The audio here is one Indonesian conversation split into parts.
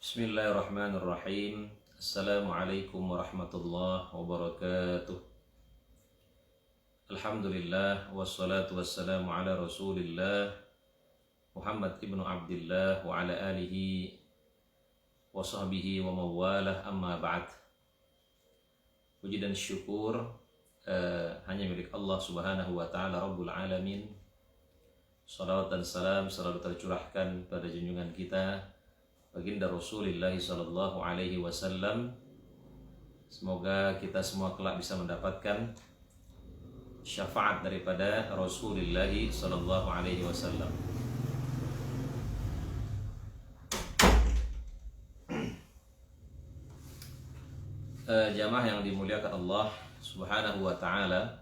Bismillahirrahmanirrahim. Assalamualaikum warahmatullahi wabarakatuh. Alhamdulillah wassalatu wassalamu ala Rasulillah Muhammad ibnu Abdullah wa ala alihi wa sahbihi wa mawalah, amma ba'd. Puji dan syukur hanya milik Allah Subhanahu wa taala Rabbul alamin. Salawat dan salam selalu tercurahkan pada junjungan kita baginda Rasulullah sallallahu alaihi wasallam. Semoga kita semua kelak bisa mendapatkan syafaat daripada Rasulullah sallallahu alaihi wasallam. Jamaah yang dimuliakan Allah Subhanahu wa taala,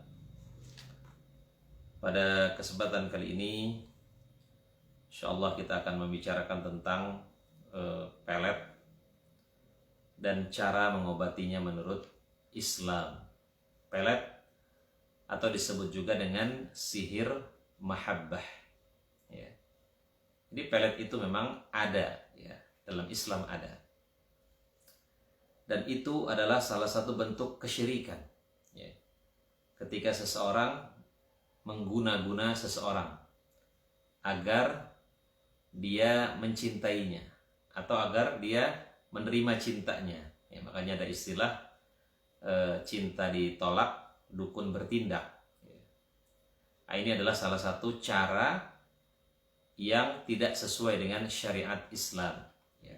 pada kesempatan kali ini insyaallah kita akan membicarakan tentang pelet dan cara mengobatinya menurut Islam. Pelet atau disebut juga dengan sihir mahabbah, ya. Jadi pelet itu memang ada, ya, dalam Islam ada, dan itu adalah salah satu bentuk kesyirikan, ya. Ketika seseorang mengguna-guna seseorang agar dia mencintainya atau agar dia menerima cintanya, ya, makanya ada istilah cinta ditolak, dukun bertindak, ya. Nah, ini adalah salah satu cara yang tidak sesuai dengan syariat Islam, ya.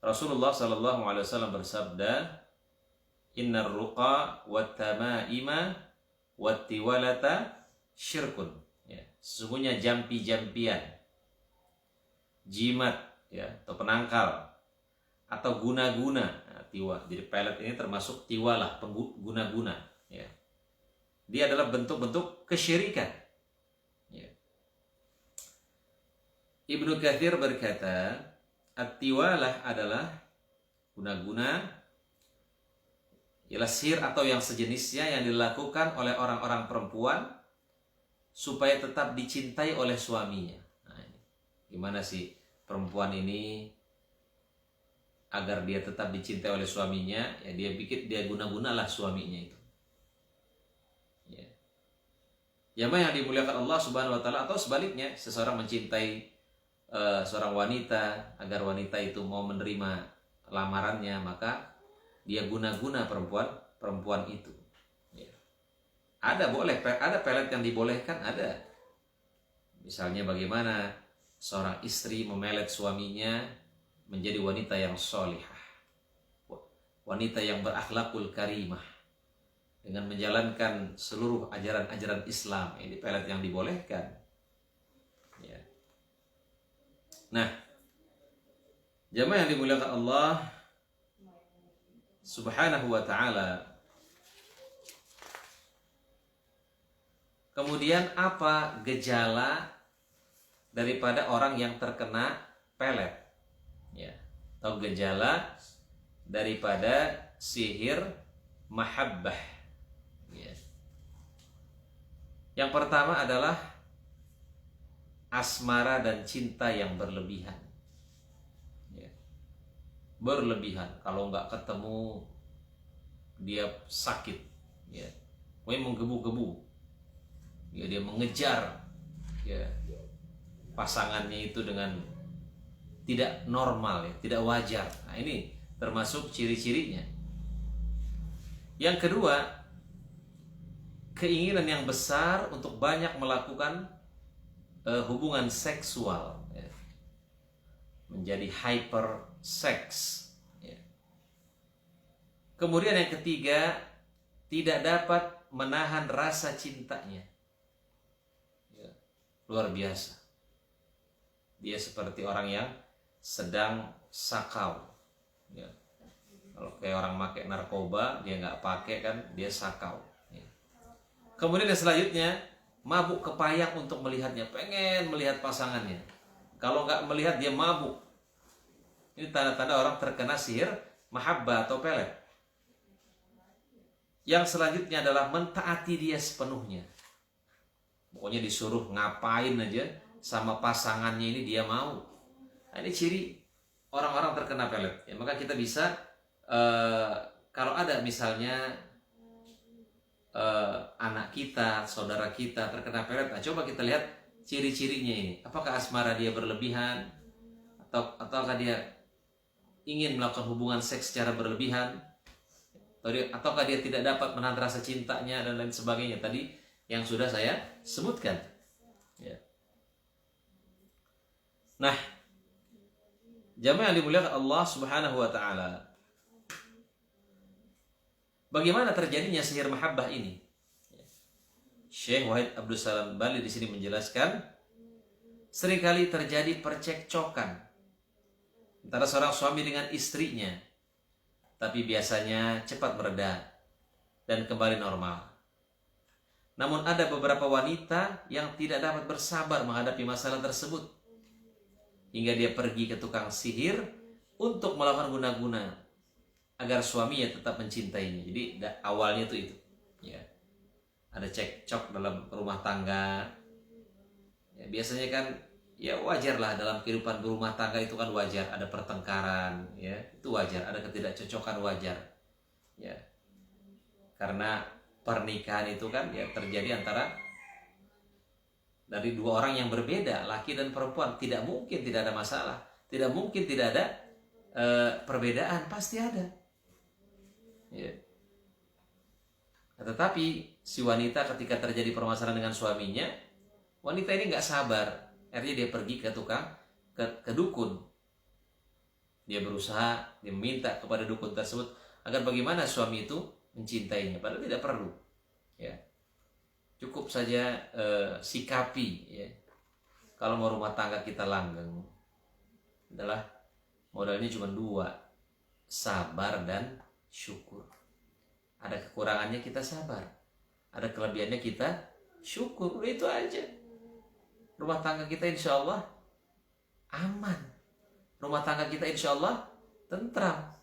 Rasulullah Sallallahu Alaihi Wasallam bersabda, Innar ruqa wat tamaima wat tiwalata syirkun, ya. Sesungguhnya jampi-jampian, jimat, ya, atau penangkal atau guna-guna. Nah, jadi pelet ini termasuk tiwalah, pengguna-guna, ya. Dia adalah bentuk-bentuk kesyirikan, ya. Ibnu Katsir berkata, at-tiwalah adalah guna-guna, ialah sihir atau yang sejenisnya yang dilakukan oleh orang-orang perempuan supaya tetap dicintai oleh suaminya. Nah, gimana sih perempuan ini agar dia tetap dicintai oleh suaminya? Ya, dia guna-gunalah suaminya itu, ya. Jamaah yang dimuliakan Allah Subhanahu wa taala, atau sebaliknya, seseorang mencintai seorang wanita agar wanita itu mau menerima lamarannya, maka dia guna-guna perempuan itu, ya. Ada pelet yang dibolehkan, ada. Misalnya bagaimana seorang istri memelet suaminya menjadi wanita yang solihah, wanita yang berakhlakul karimah, dengan menjalankan seluruh ajaran-ajaran Islam. Ini pelet yang dibolehkan, ya. Nah, jamaah yang dimuliakan Allah Subhanahu wa ta'ala, kemudian apa gejala daripada orang yang terkena pelet, ya, atau gejala daripada sihir mahabbah, ya. Yang pertama adalah asmara dan cinta yang berlebihan, ya. Berlebihan, kalau nggak ketemu dia sakit, ya, menggebu-gebu, ya, dia mengejar, ya, pasangannya itu dengan tidak normal, ya, tidak wajar. Nah, ini termasuk ciri-cirinya. Yang kedua, keinginan yang besar untuk banyak melakukan hubungan seksual, ya. Menjadi hyper seks, ya. Kemudian yang ketiga, tidak dapat menahan rasa cintanya, ya. Luar biasa, dia seperti orang yang sedang sakau, ya. Kalau kayak orang pakai narkoba, dia nggak pakai kan, dia sakau, ya. Kemudian yang selanjutnya, mabuk kepayang untuk melihatnya, pengen melihat pasangannya. Kalau nggak melihat dia mabuk. Ini tanda-tanda orang terkena sihir mahabbah atau pelet. Yang selanjutnya adalah mentaati dia sepenuhnya. Pokoknya disuruh ngapain aja sama pasangannya ini dia mau. Nah, ini ciri orang-orang terkena pelet. Ya, maka kita bisa kalau ada misalnya anak kita, saudara kita terkena pelet, nah coba kita lihat ciri-cirinya ini. Apakah asmara dia berlebihan, ataukah dia ingin melakukan hubungan seks secara berlebihan, ataukah dia tidak dapat menahan rasa cintanya dan lain sebagainya tadi yang sudah saya sebutkan. Ya. Nah, jamaah yang dimuliakan Allah Subhanahu wa taala, bagaimana terjadinya sihir mahabbah ini? Syekh Wahid Abdul Salam Bali di sini menjelaskan, seringkali terjadi percekcokan antara seorang suami dengan istrinya, tapi biasanya cepat mereda dan kembali normal. Namun ada beberapa wanita yang tidak dapat bersabar menghadapi masalah tersebut, hingga dia pergi ke tukang sihir untuk melakukan guna-guna agar suaminya tetap mencintainya. Jadi awalnya itu ya. Ada cekcok dalam rumah tangga. Ya, biasanya kan ya wajar lah, dalam kehidupan berumah tangga itu kan wajar ada pertengkaran, ya. Itu wajar, ada ketidakcocokan wajar. Ya. Karena pernikahan itu kan ya terjadi antara dari dua orang yang berbeda, laki dan perempuan. Tidak mungkin tidak ada masalah, tidak mungkin tidak ada perbedaan, pasti ada. Ya. Tetapi si wanita ketika terjadi permasalahan dengan suaminya, wanita ini nggak sabar, akhirnya dia pergi ke ke dukun. Dia berusaha, dia meminta kepada dukun tersebut agar bagaimana suami itu mencintainya, padahal tidak perlu. Ya, cukup saja sikapi. Ya, kalau mau rumah tangga kita langgeng, adalah modalnya cuma dua, sabar dan syukur. Ada kekurangannya kita sabar, ada kelebihannya kita syukur. Udah itu aja. Rumah tangga kita insya Allah aman. Rumah tangga kita insya Allah tentram.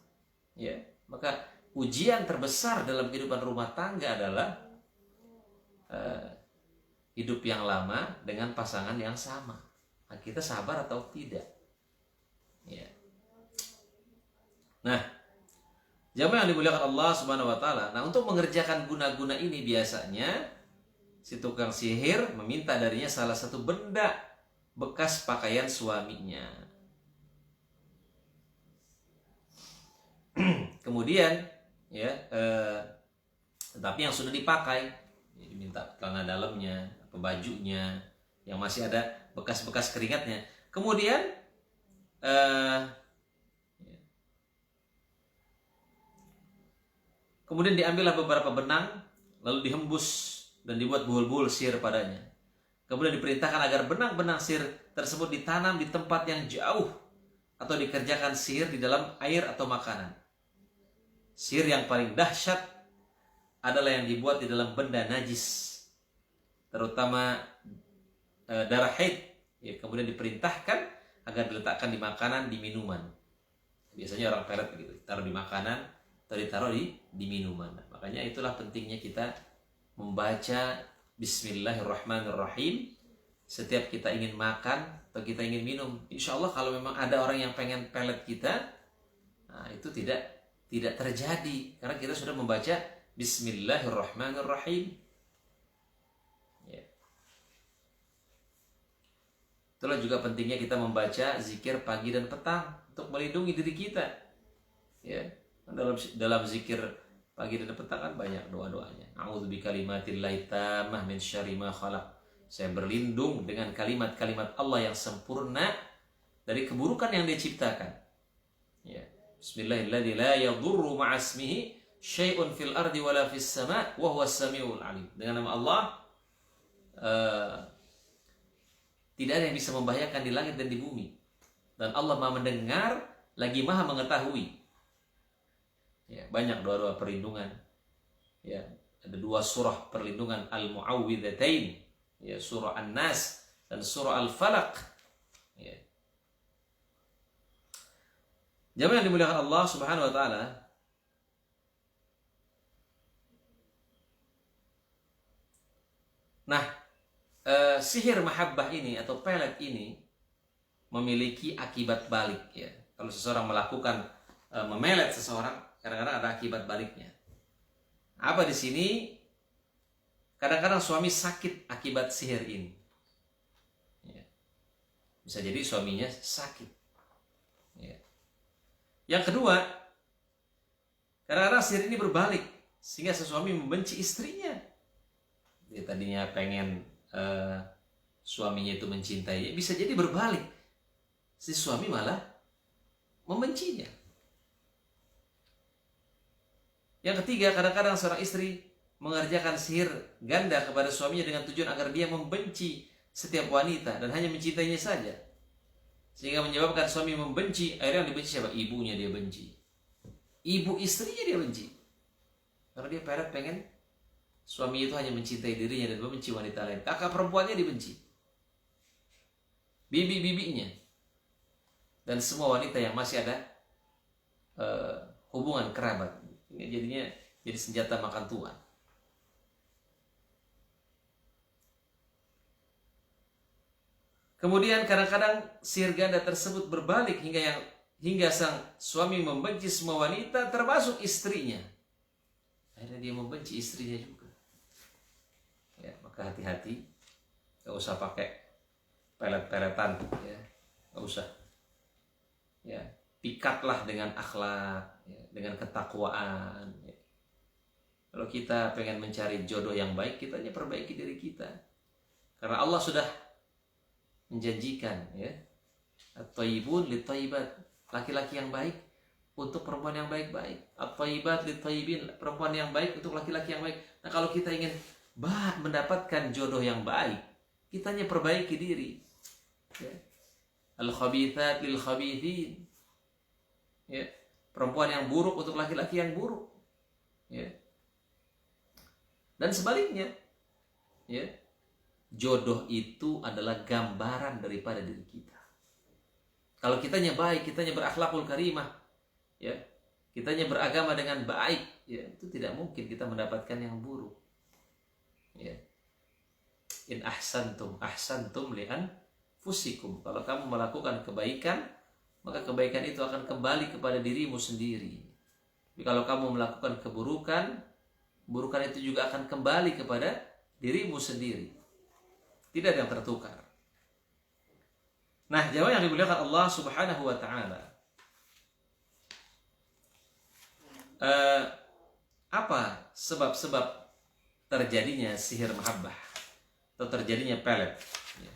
Ya, maka ujian terbesar dalam kehidupan rumah tangga adalah hidup yang lama dengan pasangan yang sama. Nah, kita sabar atau tidak? Ya. Nah, jamaah yang dimuliakan Allah Subhanahu wa taala. Nah, untuk mengerjakan guna-guna ini biasanya si tukang sihir meminta darinya salah satu benda bekas pakaian suaminya. Kemudian ya tapi yang sudah dipakai, diminta celana dalamnya, bajunya yang masih ada bekas-bekas keringatnya. Kemudian diambillah beberapa benang, lalu dihembus dan dibuat buhul-buhul sihir padanya. Kemudian diperintahkan agar benang-benang sihir tersebut ditanam di tempat yang jauh atau dikerjakan sihir di dalam air atau makanan. Sihir yang paling dahsyat adalah yang dibuat di dalam benda najis, terutama darah haid. Ya, kemudian diperintahkan agar diletakkan di makanan, di minuman. Biasanya orang pelet begitu, taruh di makanan atau ditaruh di minuman. Nah, makanya itulah pentingnya kita membaca Bismillahirrahmanirrahim setiap kita ingin makan atau kita ingin minum. Insya Allah kalau memang ada orang yang pengen pelet kita, nah itu tidak terjadi karena kita sudah membaca Bismillahirrahmanirrahim. Ya. Itulah juga pentingnya kita membaca zikir pagi dan petang untuk melindungi diri kita. Ya. Dalam zikir pagi dan petang kan banyak doa-doanya. A'udzu bikalimatillahi tammah min syarri ma khalaq. Saya berlindung dengan kalimat-kalimat Allah yang sempurna dari keburukan yang Dia ciptakan. Ya. Bismillahirrahmanirrahim. La yadurru ma'asmihi syai'un fil ardi wala fis sama' wa huwas samiul alim. Dengan nama Allah tidak ada yang bisa membahayakan di langit dan di bumi. Dan Allah Maha mendengar lagi Maha mengetahui. Ya, banyak doa-doa perlindungan. Ya, ada 2 surah perlindungan Al-Mu'awwidzatain, ya, surah An-Nas dan surah Al-Falaq. Ya. Jamaah yang dimuliakan Allah Subhanahu wa taala. Nah, sihir mahabbah ini atau pelet ini memiliki akibat balik, ya. Kalau seseorang melakukan memelet seseorang, kadang-kadang ada akibat baliknya. Apa di sini? Kadang-kadang suami sakit akibat sihir ini. Ya. Bisa jadi suaminya sakit. Ya. Yang kedua, kadang-kadang sihir ini berbalik sehingga si suami membenci istrinya. Dia tadinya pengen suaminya itu mencintai, bisa jadi berbalik. Si suami malah membencinya. Yang ketiga, kadang-kadang seorang istri mengerjakan sihir ganda kepada suaminya dengan tujuan agar dia membenci setiap wanita dan hanya mencintainya saja. Sehingga menyebabkan suami membenci, akhirnya yang dibenci siapa? Ibunya dia benci. Ibu istrinya dia benci. Karena dia pengen suami itu hanya mencintai dirinya dan membenci wanita lain. Kakak perempuannya dibenci. Bibi-bibinya. Dan semua wanita yang masih ada hubungan kerabat. Ini jadinya jadi senjata makan tuan. Kemudian kadang-kadang sihir ganda tersebut berbalik hingga sang suami membenci semua wanita termasuk istrinya. Akhirnya dia membenci istrinya juga. Ya, maka hati-hati, gak usah pakai pelet-peletan, ya, gak usah. Ya, pikatlah dengan akhlak, ya, dengan ketakwaan. Ya. Kalau kita pengen mencari jodoh yang baik, kita hanya perbaiki diri kita. Karena Allah sudah menjanjikan, ya, at-thayyibun lit-thayyibat, laki-laki yang baik untuk perempuan yang baik-baik. At-thayyibat lit-thayyibin, perempuan yang baik untuk laki-laki yang baik. Nah, kalau kita ingin mendapatkan jodoh yang baik, kita hanya perbaiki diri. Ya. Al-khabithat lil-khabithin. Ya. Perempuan yang buruk untuk laki-laki yang buruk. Ya. Dan sebaliknya, ya. Jodoh itu adalah gambaran daripada diri kita. Kalau kitanya baik, kitanya berakhlakul karimah, ya, kitanya beragama dengan baik, ya, itu tidak mungkin kita mendapatkan yang buruk. Ya. In ahsantum li anfusikum. Kalau kamu melakukan kebaikan, maka kebaikan itu akan kembali kepada dirimu sendiri. Tapi kalau kamu melakukan keburukan, keburukan itu juga akan kembali kepada dirimu sendiri. Tidak ada yang tertukar. Nah, jamaah yang dimuliakan Allah Subhanahu wa taala. Apa sebab-sebab terjadinya sihir mahabbah atau terjadinya pelet? Ya.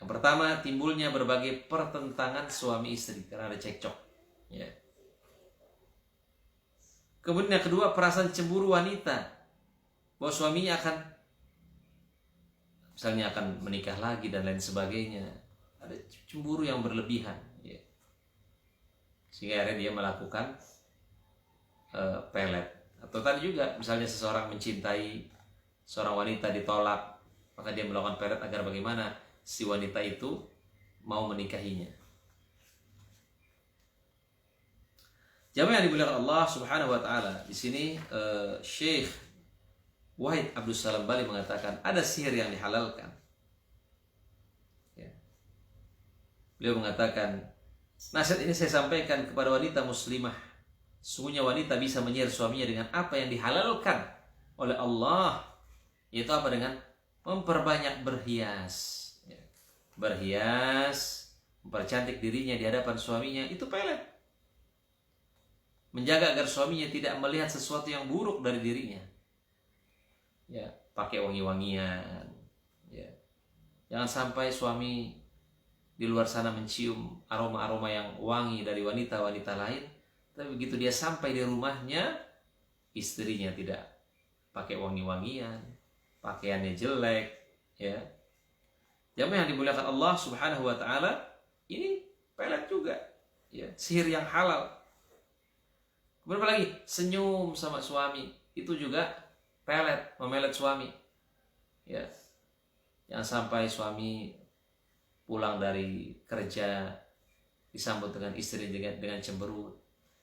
Yang pertama, timbulnya berbagai pertentangan suami istri karena ada cekcok. Ya. Kemudian yang kedua, perasaan cemburu wanita bahwa suaminya misalnya akan menikah lagi dan lain sebagainya. Ada cemburu yang berlebihan, ya. Sehingga akhirnya dia melakukan pelet. Atau tadi juga misalnya seseorang mencintai seorang wanita, ditolak, maka dia melakukan pelet agar bagaimana si wanita itu mau menikahinya. Jamaah yang dimuliakan Allah Subhanahu wa taala, di sini Syekh Wahid Abdul Salam Bali mengatakan ada sihir yang dihalalkan. Ya. Beliau mengatakan, nasihat ini saya sampaikan kepada wanita muslimah. Sungguhnya wanita bisa menyihir suaminya dengan apa yang dihalalkan oleh Allah. Yaitu apa? Dengan memperbanyak berhias. Ya. Berhias, mempercantik dirinya di hadapan suaminya, itu pelet. Menjaga agar suaminya tidak melihat sesuatu yang buruk dari dirinya. Ya, pakai wangi-wangian, ya. Jangan sampai suami di luar sana mencium aroma-aroma yang wangi dari wanita-wanita lain, tapi begitu dia sampai di rumahnya, istrinya tidak pakai wangi-wangian, pakaiannya jelek, ya. Jamaah yang dimuliakan Allah Subhanahu wa taala, ini pelet juga, ya, sihir yang halal. Kemudian apa lagi? Senyum sama suami, itu juga pelet, memelet suami. Ya. Jangan sampai suami pulang dari kerja disambut dengan istri dengan cemberut.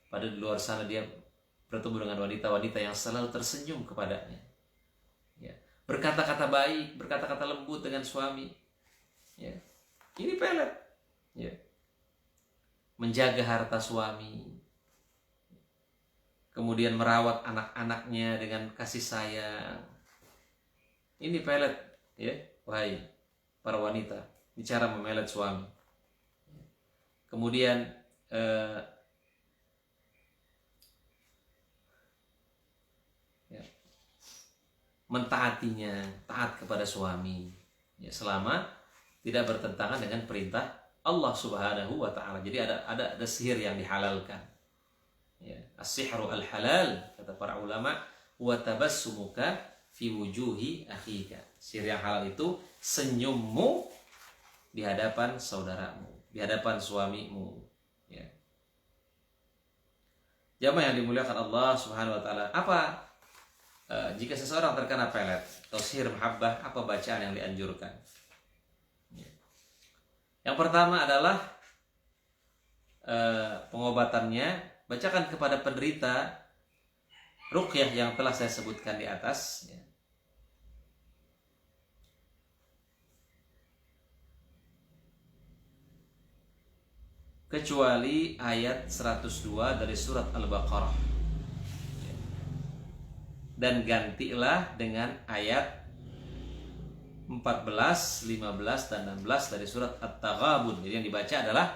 Padahal di luar sana dia bertemu dengan wanita-wanita yang selalu tersenyum kepadanya. Ya. Berkata-kata baik, berkata-kata lembut dengan suami. Ya. Ini pelet. Ya. menjaga harta suami, kemudian merawat anak-anaknya dengan kasih sayang. Ini pelet, ya, wahai para wanita, bicara memelet suami. Kemudian mentaatinya, taat kepada suami, ya, selama tidak bertentangan dengan perintah Allah Subhanahu wa taala. Jadi ada sihir yang dihalalkan. Ya, as-sihru al-halal, kata para ulama, wa tabassumuka fi wujuhi akhika. Sihir yang halal itu senyummu di hadapan saudaramu, di hadapan suamimu, ya. Jamaah yang dimuliakan Allah Subhanahu wa taala, apa jika seseorang terkena pelet atau sihir mahabbah, apa bacaan yang dianjurkan? Yang pertama adalah pengobatannya, bacakan kepada penderita ruqyah yang telah saya sebutkan di atas, ya. Kecuali ayat 102 dari surat Al-Baqarah. Dan gantilah dengan ayat 14, 15, dan 16 dari surat At-Taghabun. Jadi yang dibaca adalah,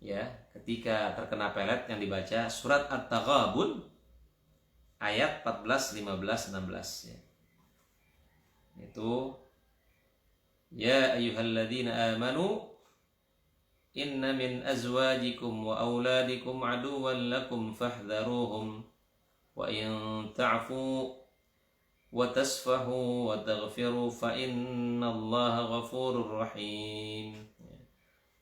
ya, ketika terkena pelet yang dibaca surat At-Taghabun ayat 14, 15, 16, ya. Itu, ya ayyuhalladzina amanu inna min azwajikum wa auladikum aduwwan lakum fahdharuhum wa in ta'fu wa tasfahu wa taghfiru fa innallaha ghafurur rahim.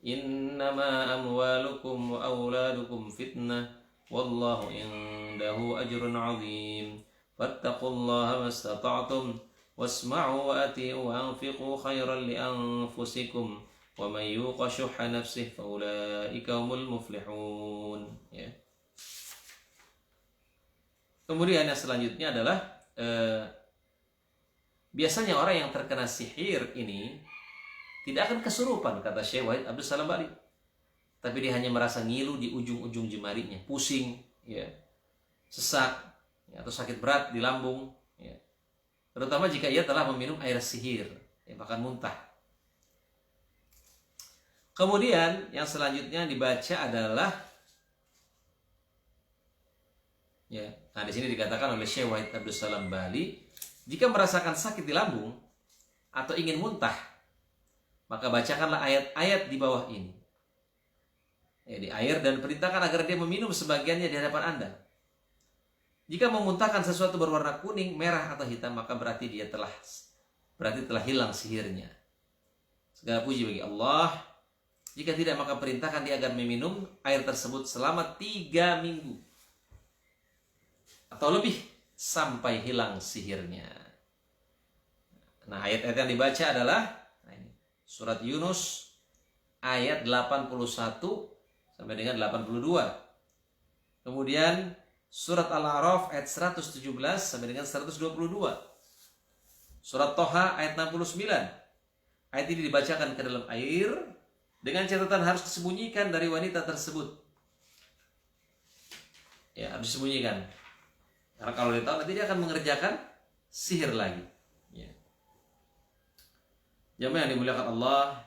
Innama amwalukum wa auladukum fitnah wallahu indahu ajrun 'azim. Fattaqullaha mastata'tum wasma'u wa ati'u wa anfiqu khairan li anfusikum wa man yuqa syuhha nafsihi fa ulaika humul muflihun, ya. Kemudian yang selanjutnya adalah biasanya orang yang terkena sihir ini tidak akan kesurupan, kata Syekh Wahid Abdul Salam Bali, tapi dia hanya merasa ngilu di ujung-ujung jemarinya, pusing, ya, sesak, ya, atau sakit berat di lambung, ya. Terutama jika ia telah meminum air sihir, ya, bahkan muntah. Kemudian yang selanjutnya dibaca adalah, ya, nah di sini dikatakan oleh Syekh Wahid Abdul Salam Bali, jika merasakan sakit di lambung atau ingin muntah, maka bacakanlah ayat-ayat di bawah ini, ya, di air, dan perintahkan agar dia meminum sebagiannya di hadapan Anda. Jika memuntahkan sesuatu berwarna kuning, merah, atau hitam, maka berarti telah hilang sihirnya. Segala puji bagi Allah. Jika tidak, maka perintahkan dia agar meminum air tersebut selama 3 minggu atau lebih sampai hilang sihirnya. Nah, ayat-ayat yang dibaca adalah, nah, ini surat Yunus ayat 81 sampai dengan 82. Kemudian surat Al-A'raf ayat 117 sampai dengan 122. Surat Toha ayat 69. Ayat ini dibacakan ke dalam air dengan catatan harus disembunyikan dari wanita tersebut. Ya, harus disembunyikan. Karena kalau dia tahu, nanti dia akan mengerjakan sihir lagi, ya. Jamaah yang dimuliakan Allah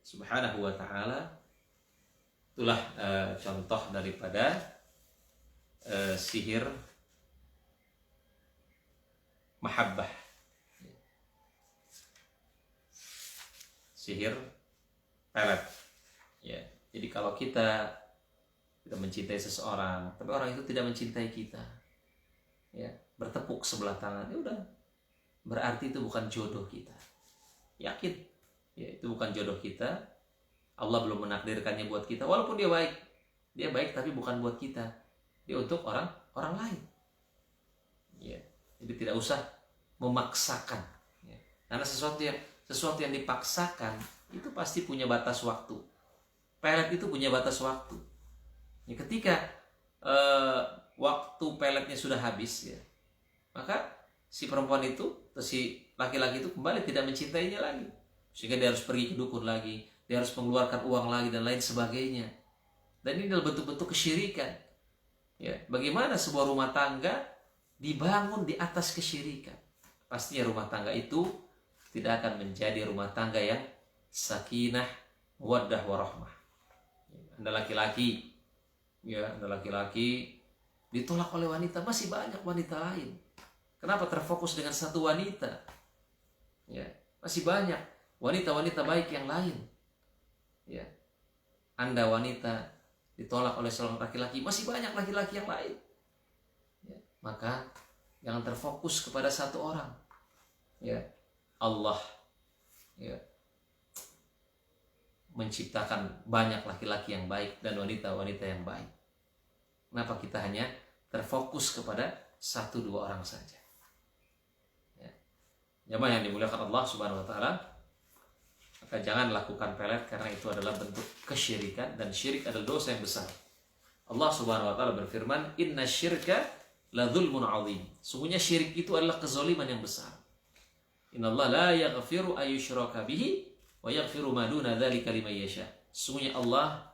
Subhanahu wa ta'ala, itulah contoh daripada sihir mahabbah, sihir pelet, ya. Jadi kalau kita mencintai seseorang, tapi orang itu tidak mencintai kita, ya, bertepuk sebelah tangan, ya udah, berarti itu bukan jodoh kita. Yakin, ya, itu bukan jodoh kita. Allah belum menakdirkannya buat kita, walaupun dia baik tapi bukan buat kita, dia untuk orang lain, ya. Jadi tidak usah memaksakan, ya. Karena sesuatu yang dipaksakan itu pasti punya batas waktu. Pelet itu punya batas waktu. Ya, ketika waktu peletnya sudah habis, ya, maka si perempuan itu atau si laki-laki itu kembali tidak mencintainya lagi, sehingga dia harus pergi ke dukun lagi, dia harus mengeluarkan uang lagi dan lain sebagainya. Dan ini adalah bentuk-bentuk kesyirikan. Ya, bagaimana sebuah rumah tangga dibangun di atas kesyirikan? Pastinya rumah tangga itu tidak akan menjadi rumah tangga yang sakinah, mawaddah, warahmah. Anda laki-laki, ditolak oleh wanita, masih banyak wanita lain. Kenapa terfokus dengan satu wanita? Ya, masih banyak wanita-wanita baik yang lain. Ya, Anda wanita ditolak oleh seorang laki-laki, masih banyak laki-laki yang lain. Ya, maka jangan terfokus kepada satu orang. Ya, Allah ya menciptakan banyak laki-laki yang baik dan wanita-wanita yang baik. Kenapa kita hanya terfokus kepada satu dua orang saja? Ya. Jamaah yang dimuliakan Allah Subhanahu wa taala, maka jangan lakukan pelet karena itu adalah bentuk kesyirikan dan syirik adalah dosa yang besar. Allah Subhanahu wa taala berfirman, "Inna syirka la dzulmun 'adzim." Sungguhnya syirik itu adalah kezaliman yang besar. Innallaha la yaghfiru ayyushraka bihi wa yaghfiru ma duna dzalika liman yasha. Sungguhnya Allah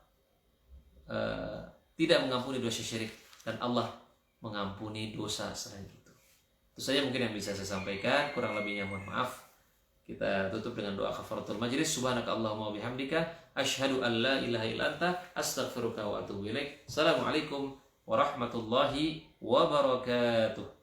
tidak mengampuni dosa syirik dan Allah mengampuni dosa selain itu. Itu saja mungkin yang bisa saya sampaikan, kurang lebihnya mohon maaf. Kita tutup dengan doa kafaratul majlis. Subhanaka Allahumma wa bihamdika asyhadu an la ilaha illa anta astaghfiruka wa atubu ilaik. Assalamualaikum warahmatullahi wabarakatuh.